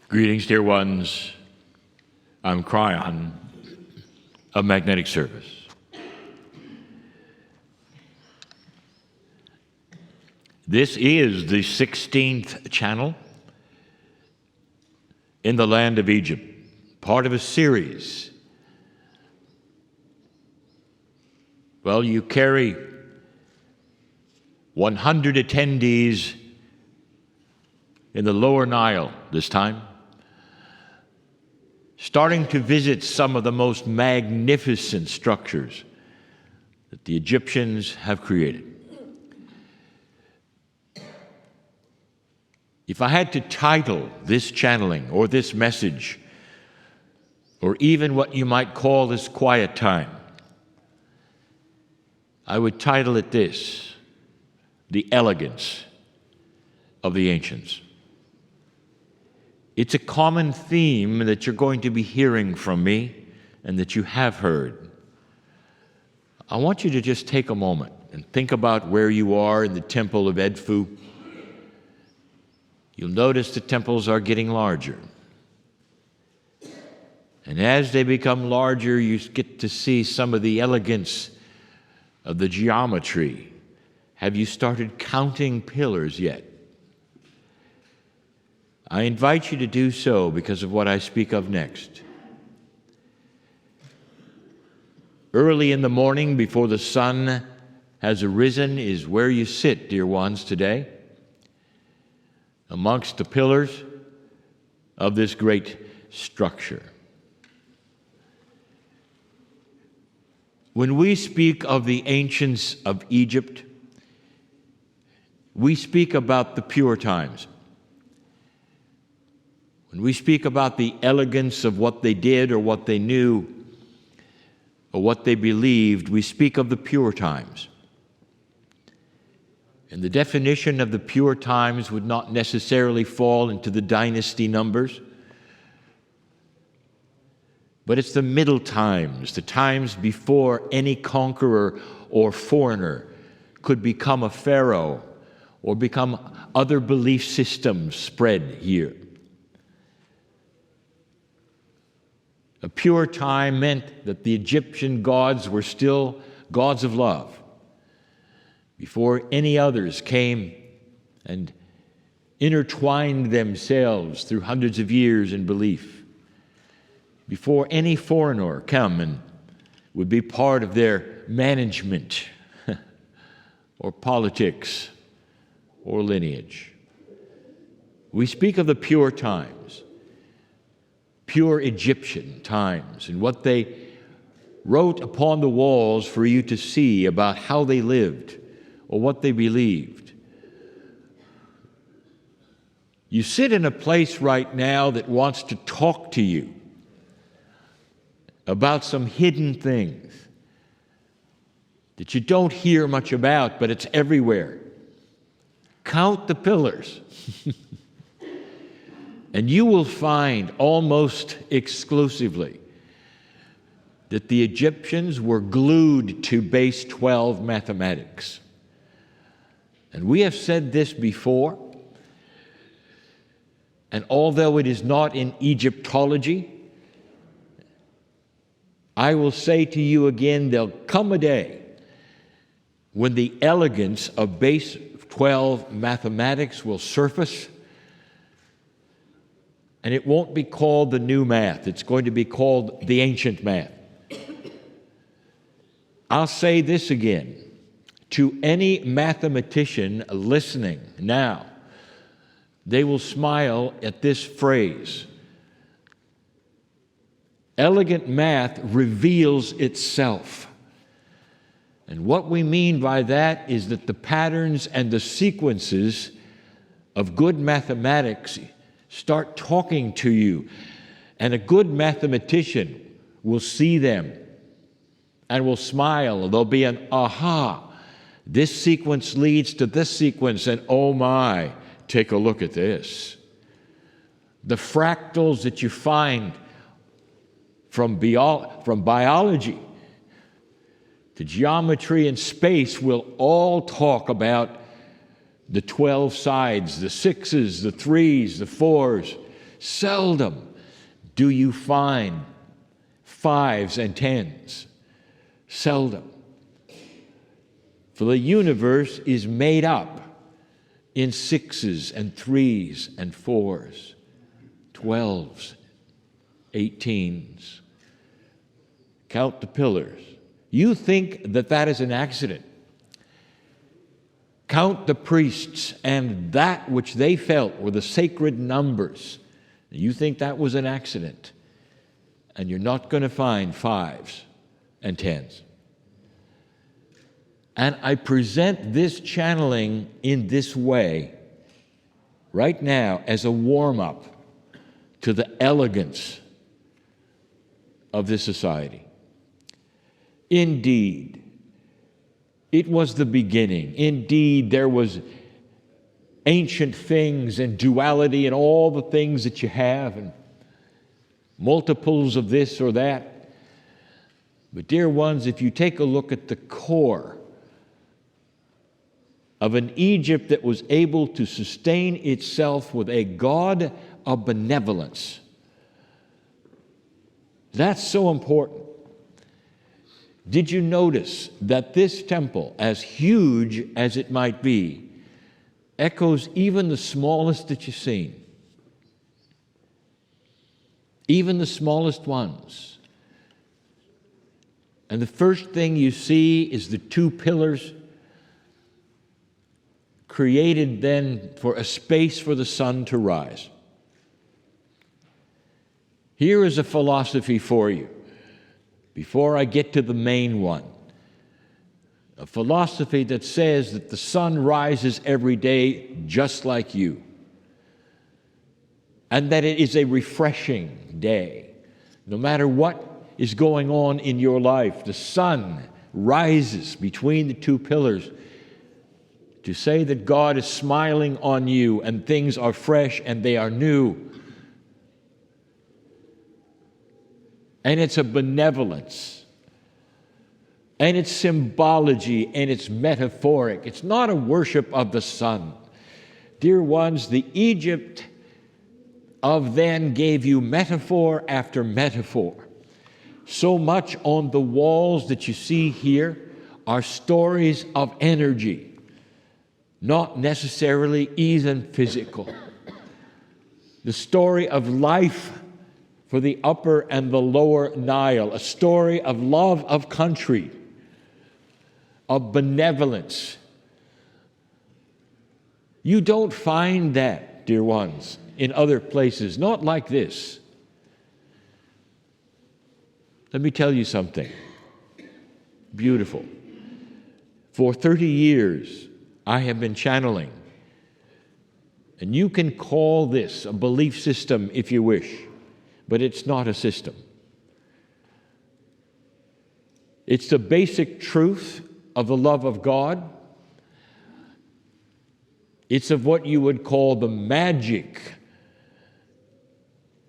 Greetings, dear ones. I'm Kryon of Magnetic Service. This is the 16th channel in the land of Egypt, part of a series. Well, you carry 100 attendees in the lower Nile this time, starting to visit some of the most magnificent structures that the Egyptians have created. If I had to title this channeling or this message, or even what you might call this quiet time, I would title it this: The Elegance of the Ancients. It's a common theme that you're going to be hearing from me and that you have heard. I want you to just take a moment and think about where you are in the Temple of Edfu. You'll notice the temples are getting larger. And as they become larger, you get to see some of the elegance of the geometry. Have you started counting pillars yet? I invite you to do so because of what I speak of next. Early in the morning, before the sun has arisen, is where you sit, dear ones, today, amongst the pillars of this great structure. When we speak of the ancients of Egypt, we speak about the pure times. When we speak about the elegance of what they did or what they knew or what they believed, we speak of the pure times. And the definition of the pure times would not necessarily fall into the dynasty numbers, but it's the middle times, the times before any conqueror or foreigner could become a pharaoh or become other belief systems spread here. A pure time meant that the Egyptian gods were still gods of love, before any others came and intertwined themselves through hundreds of years in belief, before any foreigner come and would be part of their management or politics or lineage. We speak of the pure times, pure Egyptian times, and what they wrote upon the walls for you to see about how they lived or what they believed. You sit in a place right now that wants to talk to you about some hidden things that you don't hear much about, but it's everywhere. Count the pillars. And you will find almost exclusively that the Egyptians were glued to base 12 mathematics. And we have said this before, and although it is not in Egyptology, I will say to you again, there'll come a day when the elegance of base 12 mathematics will surface, and it won't be called the new math. It's going to be called the ancient math. I'll say this again. To any mathematician listening now, they will smile at this phrase. Elegant math reveals itself. And what we mean by that is that the patterns and the sequences of good mathematics start talking to you, and a good mathematician will see them and will smile. There'll be an aha. This sequence leads to this sequence, and oh my, take a look at this. The fractals that you find from biology to geometry and space will all talk about the 12 sides, the 6s, the 3s, the 4s, Seldom do you find 5s and 10s. Seldom. For the universe is made up in 6s and 3s and 4s, 12s, 18s. Count the pillars. You think that that is an accident. Count the priests and that which they felt were the sacred numbers. You think that was an accident. And you're not going to find 5s and 10s. And I present this channeling in this way right now as a warm-up to the elegance of this society. Indeed, it was the beginning. Indeed, there was ancient things and duality and all the things that you have and multiples of this or that. But dear ones, if you take a look at the core of an Egypt that was able to sustain itself with a God of benevolence, that's so important. Did you notice that this temple, as huge as it might be, echoes even the smallest that you've seen? Even the smallest ones. And the first thing you see is the 2 pillars created then for a space for the sun to rise. Here is a philosophy for you, before I get to the main one. A philosophy that says that the sun rises every day just like you, and that it is a refreshing day. No matter what is going on in your life, the sun rises between the 2 pillars to say that God is smiling on you and things are fresh and they are new. And it's a benevolence. And it's symbology and it's metaphoric. It's not a worship of the sun. Dear ones, the Egypt of then gave you metaphor after metaphor. So much on the walls that you see here are stories of energy, not necessarily even physical. The story of life for the upper and the lower Nile, a story of love of country, of benevolence. You don't find that, dear ones, in other places, not like this. Let me tell you something beautiful. For 30 years, I have been channeling, and you can call this a belief system if you wish, but it's not a system. It's the basic truth of the love of God. It's of what you would call the magic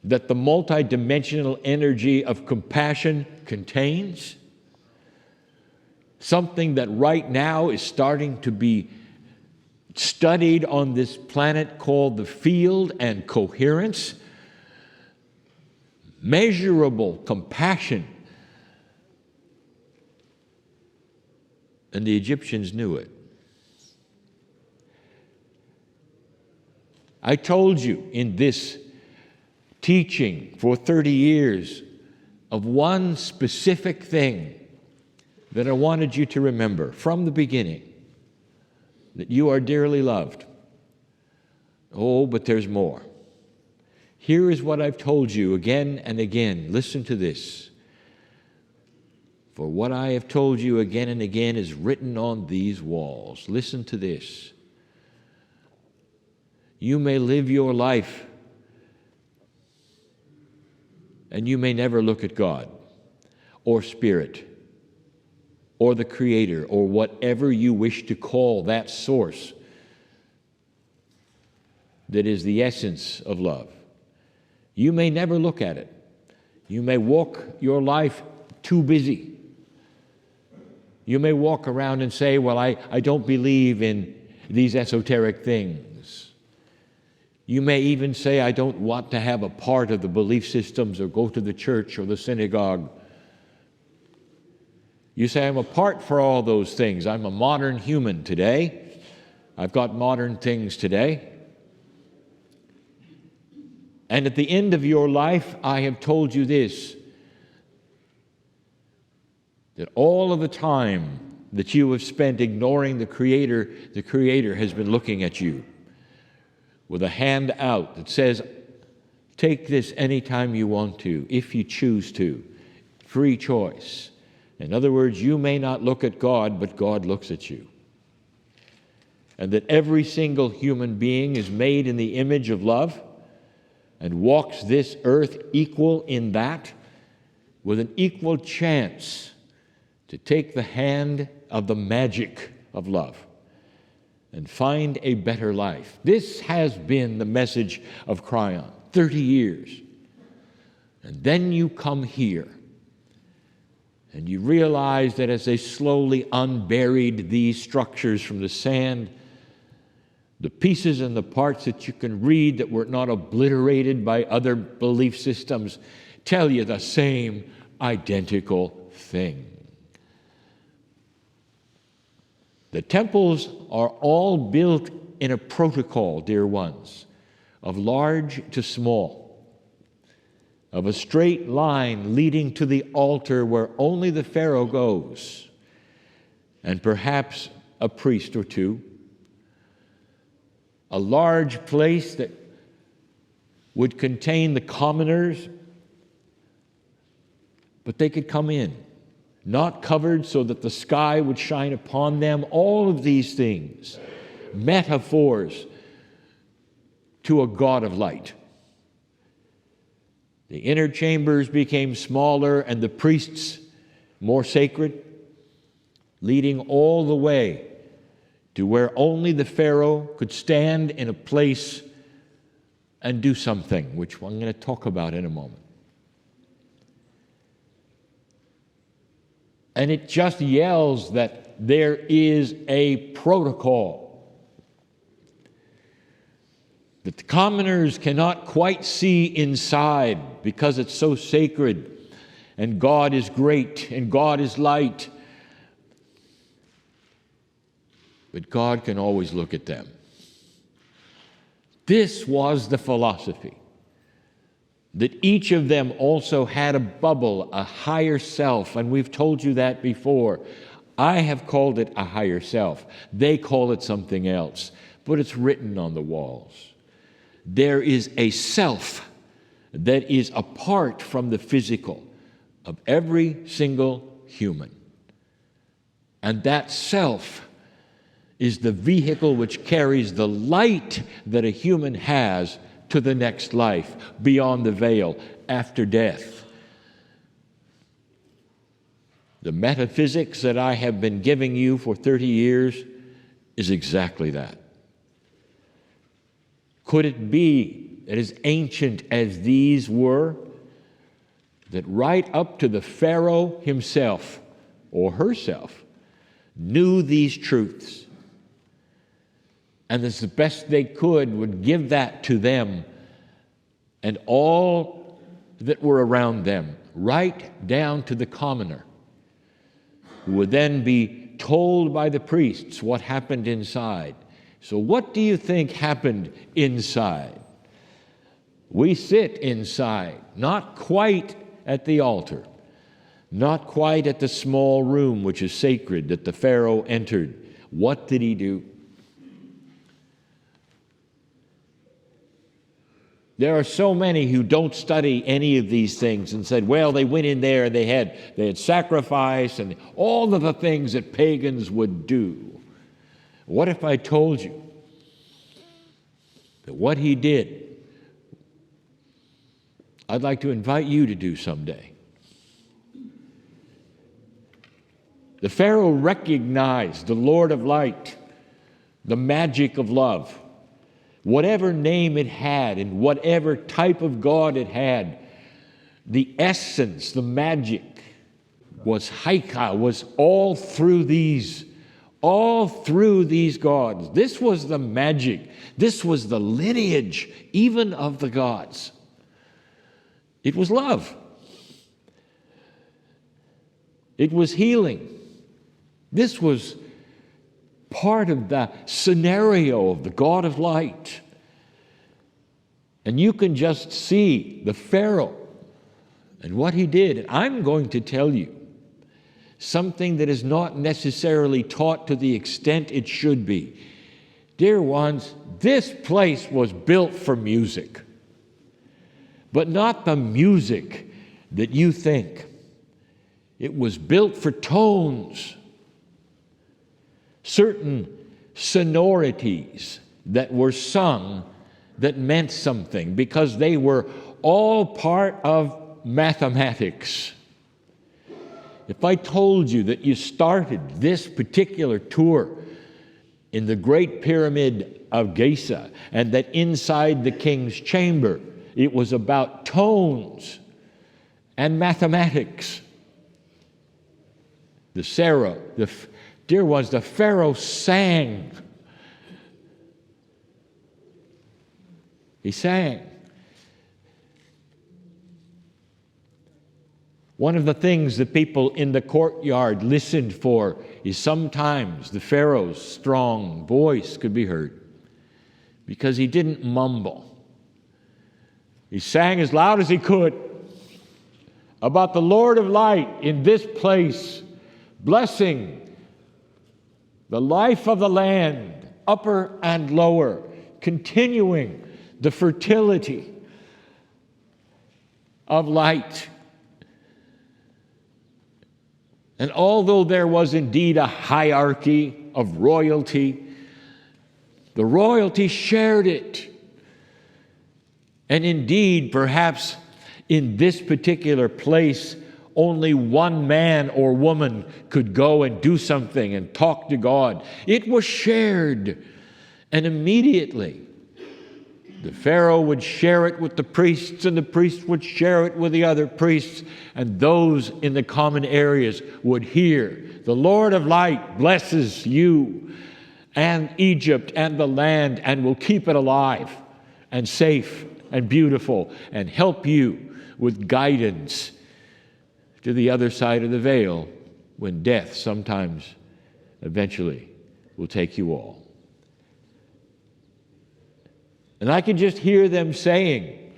that the multidimensional energy of compassion contains. Something that right now is starting to be studied on this planet called the field and coherence. Measurable compassion. And the Egyptians knew it. I told you in this teaching for 30 years of one specific thing that I wanted you to remember from the beginning, that you are dearly loved. Oh, but there's more. Here is what I've told you again and again. Listen to this. For what I have told you again and again is written on these walls. Listen to this. You may live your life and you may never look at God or Spirit or the Creator or whatever you wish to call that source that is the essence of love. You may never look at it. You may walk your life too busy. You may walk around and say, well, I don't believe in these esoteric things. You may even say, I don't want to have a part of the belief systems or go to the church or the synagogue. You say, I'm apart for all those things. I'm a modern human today. I've got modern things today. And at the end of your life, I have told you this, that all of the time that you have spent ignoring the Creator has been looking at you with a hand out that says, take this anytime you want to, if you choose to. Free choice. In other words, you may not look at God, but God looks at you. And that every single human being is made in the image of love and walks this earth equal in that, with an equal chance to take the hand of the magic of love and find a better life. This has been the message of Kryon, 30 years. And then you come here and you realize that as they slowly unburied these structures from the sand, the pieces and the parts that you can read that were not obliterated by other belief systems tell you the same identical thing. The temples are all built in a protocol, dear ones, of large to small, of a straight line leading to the altar where only the Pharaoh goes, and perhaps a priest or two. A large place that would contain the commoners, but they could come in, not covered so that the sky would shine upon them. All of these things, metaphors to a God of light. The inner chambers became smaller and the priests more sacred, leading all the way to where only the Pharaoh could stand in a place and do something, which I'm going to talk about in a moment. And it just yells that there is a protocol that the commoners cannot quite see inside because it's so sacred, and God is great and God is light. But God can always look at them. This was the philosophy, that each of them also had a bubble, a higher self, and we've told you that before. I have called it a higher self. They call it something else, but it's written on the walls. There is a self that is apart from the physical of every single human. And that self is the vehicle which carries the light that a human has to the next life, beyond the veil, after death. The metaphysics that I have been giving you for 30 years is exactly that. Could it be that as ancient as these were, that right up to the Pharaoh himself, or herself, knew these truths, and as the best they could would give that to them and all that were around them, right down to the commoner, who would then be told by the priests what happened inside. So what do you think happened inside? We sit inside, not quite at the altar, not quite at the small room which is sacred that the Pharaoh entered. What did he do? There are so many who don't study any of these things and said, well, they went in there and they had sacrifice and all of the things that pagans would do. What if I told you that what he did, I'd like to invite you to do someday? The Pharaoh recognized the Lord of Light, the magic of love. Whatever name it had and whatever type of God it had, the essence, the magic was haika, was all through these all through these gods. This was the magic. This was the lineage even of the gods. It was love. It was healing. This was part of the scenario of the God of light. And you can just see the Pharaoh and what he did. And I'm going to tell you something that is not necessarily taught to the extent it should be. Dear ones, this place was built for music, but not the music that you think. It was built for tones, certain sonorities that were sung that meant something because they were all part of mathematics. If I told you that you started this particular tour in the Great Pyramid of Giza and that inside the king's chamber it was about tones and mathematics, dear ones, the Pharaoh sang. He sang. One of the things that people in the courtyard listened for is sometimes the Pharaoh's strong voice could be heard because he didn't mumble. He sang as loud as he could about the Lord of light in this place, blessing the life of the land, upper and lower, continuing the fertility of light. And although there was indeed a hierarchy of royalty, the royalty shared it. And indeed, perhaps in this particular place, only one man or woman could go and do something and talk to God. It was shared. And immediately, the Pharaoh would share it with the priests, and the priests would share it with the other priests, and those in the common areas would hear, the Lord of light blesses you and Egypt and the land and will keep it alive and safe and beautiful and help you with guidance to the other side of the veil when death sometimes, eventually, will take you all. And I can just hear them saying,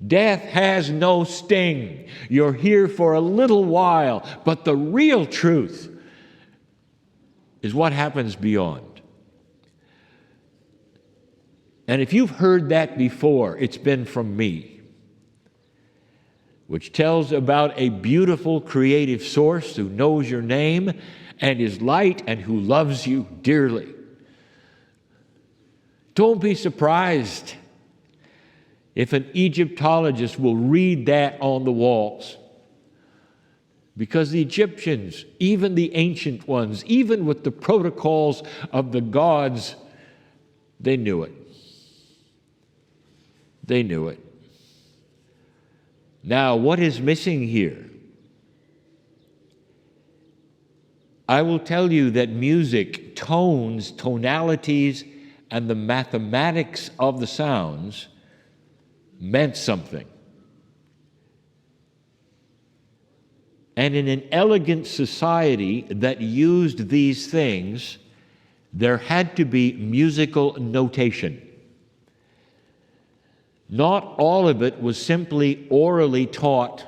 death has no sting. You're here for a little while, but the real truth is what happens beyond. And if you've heard that before, it's been from me, which tells about a beautiful creative source who knows your name and is light and who loves you dearly. Don't be surprised if an Egyptologist will read that on the walls. Because the Egyptians, even the ancient ones, even with the protocols of the gods, they knew it. They knew it. Now, what is missing here? I will tell you that music, tones, tonalities, and the mathematics of the sounds meant something. And in an elegant society that used these things, there had to be musical notation. Not all of it was simply orally taught,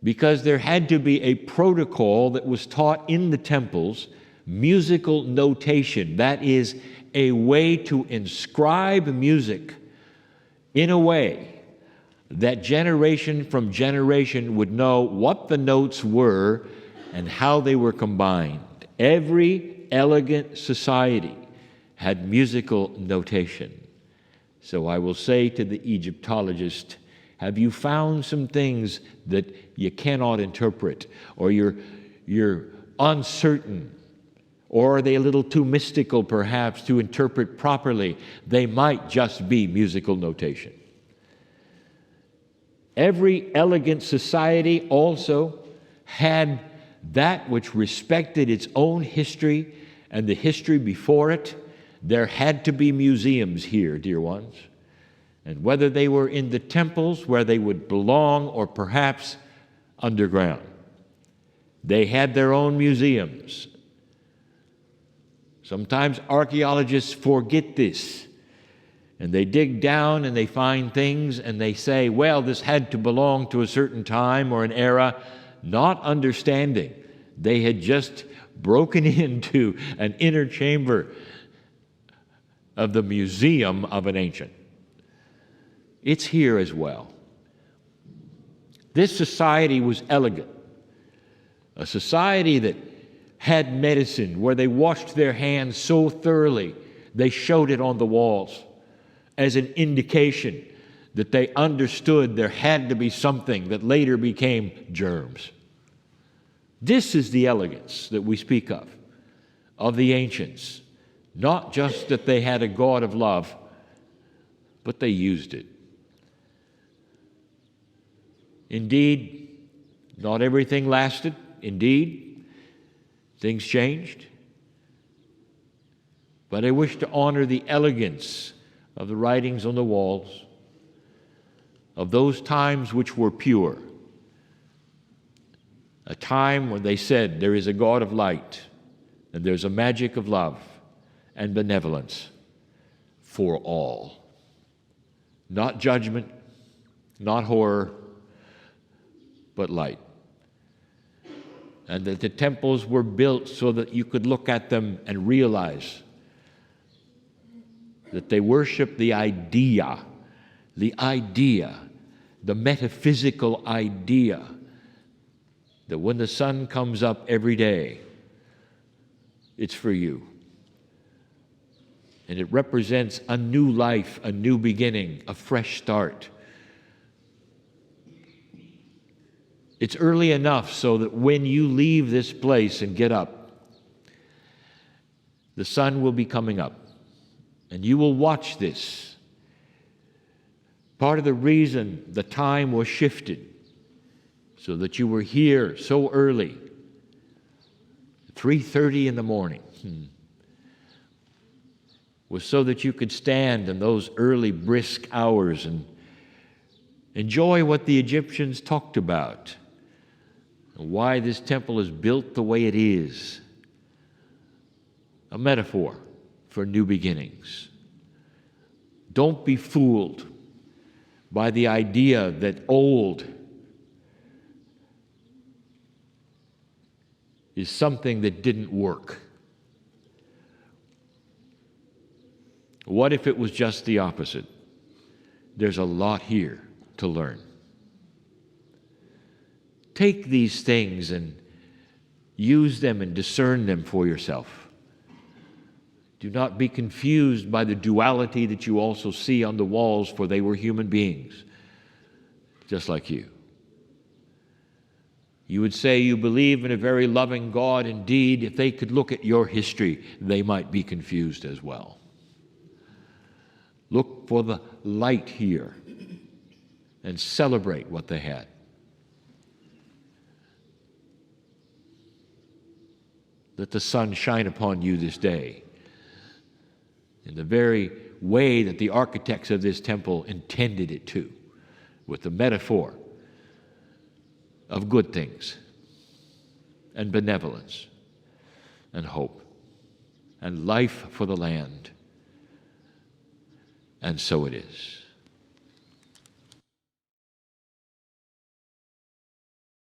because there had to be a protocol that was taught in the temples. Musical notation, that is a way to inscribe music in a way that generation from generation would know what the notes were and how they were combined. Every elegant society had musical notation. So I will say to the Egyptologist, have you found some things that you cannot interpret, or you're uncertain? Or are they a little too mystical, perhaps, to interpret properly? They might just be musical notation. Every elegant society also had that which respected its own history and the history before it, there had to be museums here, dear ones. And whether they were in the temples where they would belong or perhaps underground, they had their own museums. Sometimes archaeologists forget this, and they dig down and they find things and they say, well, this had to belong to a certain time or an era, not understanding they had just broken into an inner chamber of the museum of an ancient. It's here as well. This society was elegant, a society that had medicine, where they washed their hands so thoroughly they showed it on the walls as an indication that they understood there had to be something that later became germs. This is the elegance that we speak of the ancients. Not just that they had a God of love, but they used it. Indeed, not everything lasted. Indeed, things changed. But I wish to honor the elegance of the writings on the walls, of those times which were pure. A time when they said there is a God of light, and there's a magic of love and benevolence for all. Not judgment, not horror, but light. And that the temples were built so that you could look at them and realize that they worship the idea, the metaphysical idea that when the sun comes up every day, it's for you. And it represents a new life, a new beginning, a fresh start. It's early enough so that when you leave this place and get up, the sun will be coming up, and you will watch this. Part of the reason the time was shifted so that you were here so early, 3:30 in the morning, was so that you could stand in those early brisk hours and enjoy what the Egyptians talked about, and why this temple is built the way it is. A metaphor for new beginnings. Don't be fooled by the idea that old is something that didn't work. What if it was just the opposite? There's a lot here to learn. Take these things and use them and discern them for yourself. Do not be confused by the duality that you also see on the walls, for they were human beings, just like you. You would say you believe in a very loving God. Indeed, if they could look at your history, they might be confused as well. Look for the light here and celebrate what they had. Let the sun shine upon you this day in the very way that the architects of this temple intended it to, with the metaphor of good things and benevolence and hope and life for the land. And so it is.